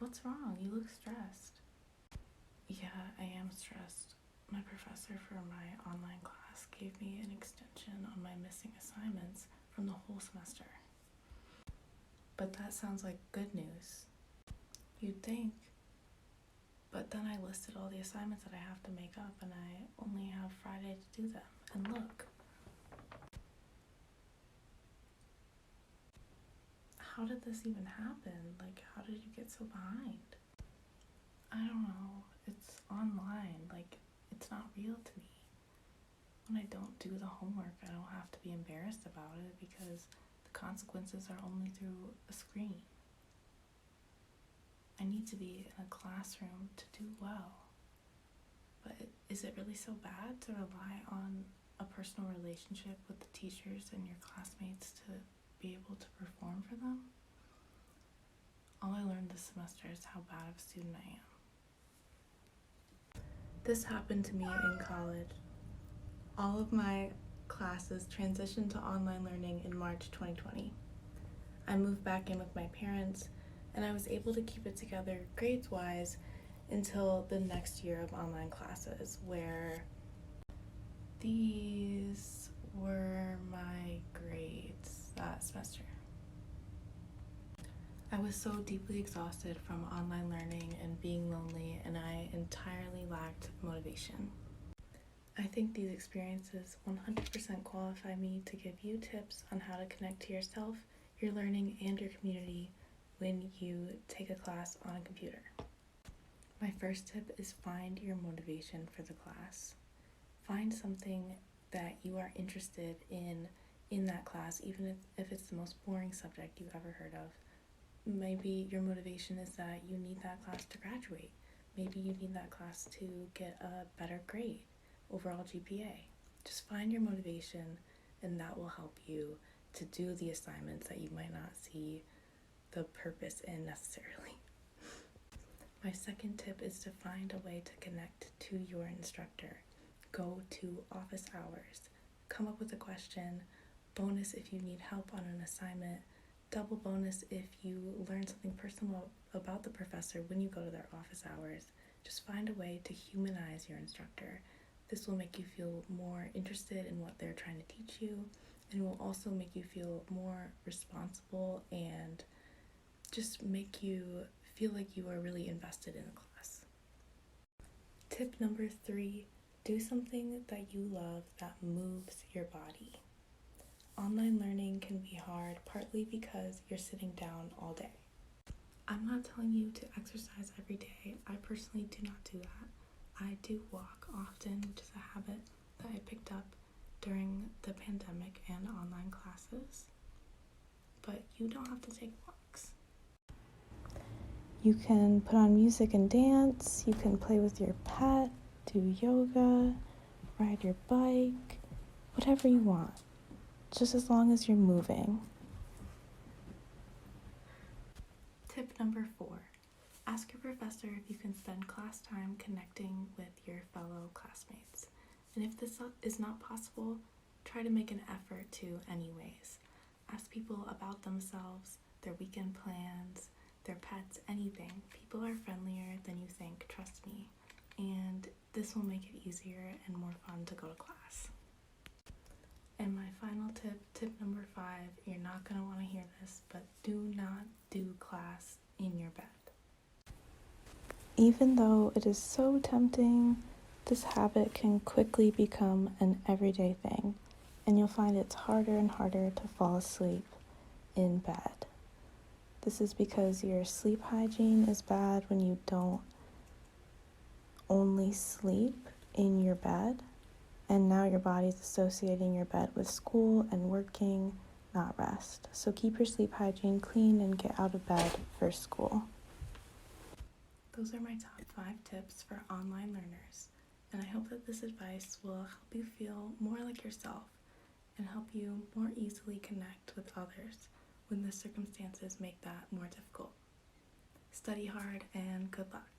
What's wrong? You look stressed. Yeah, I am stressed. My professor for my online class gave me an extension on my missing assignments from the whole semester. But that sounds like good news. You'd think. But then I listed all the assignments that I have to make up, and I only have Friday to do them. And look. How did this even happen? Like, how did you get so behind? I don't know. It's online. Like, it's not real to me. When I don't do the homework, I don't have to be embarrassed about it because the consequences are only through a screen. I need to be in a classroom to do well. But is it really so bad to rely on a personal relationship with the teachers and your classmates to be able to perform for them? All I learned this semester is how bad of a student I am. This happened to me in college. All of my classes transitioned to online learning in March 2020. I moved back in with my parents, and I was able to keep it together grades-wise until the next year of online classes, where these were my grades that semester. I was so deeply exhausted from online learning and being lonely, and I entirely lacked motivation. I think these experiences 100% qualify me to give you tips on how to connect to yourself, your learning, and your community when you take a class on a computer. My first tip is find your motivation for the class. Find something that you are interested in that class, even if it's the most boring subject you've ever heard of. Maybe your motivation is that you need that class to graduate. Maybe you need that class to get a better grade, overall GPA. Just find your motivation, and that will help you to do the assignments that you might not see the purpose in necessarily. My second tip is to find a way to connect to your instructor. Go to office hours. Come up with a question. Bonus if you need help on an assignment. Double bonus if you learn something personal about the professor when you go to their office hours. Just find a way to humanize your instructor. This will make you feel more interested in what they're trying to teach you, and will also make you feel more responsible and just make you feel like you are really invested in the class. Tip number 3, do something that you love that moves your body. Online learning can be hard, partly because you're sitting down all day. I'm not telling you to exercise every day. I personally do not do that. I do walk often, which is a habit that I picked up during the pandemic and online classes. But you don't have to take walks. You can put on music and dance. You can play with your pet, do yoga, ride your bike, whatever you want. Just as long as you're moving. Tip number 4, ask your professor if you can spend class time connecting with your fellow classmates. And if this is not possible, try to make an effort to anyways. Ask people about themselves, their weekend plans, their pets, anything. People are friendlier than you think, trust me. And this will make it easier and more fun to go to class. And my final tip number 5, you're not going to want to hear this, but do not do class in your bed. Even though it is so tempting, this habit can quickly become an everyday thing, and you'll find it's harder and harder to fall asleep in bed. This is because your sleep hygiene is bad when you don't only sleep in your bed. And now your body's associating your bed with school and working, not rest. So keep your sleep hygiene clean and get out of bed for school. Those are my top 5 tips for online learners. And I hope that this advice will help you feel more like yourself and help you more easily connect with others when the circumstances make that more difficult. Study hard and good luck.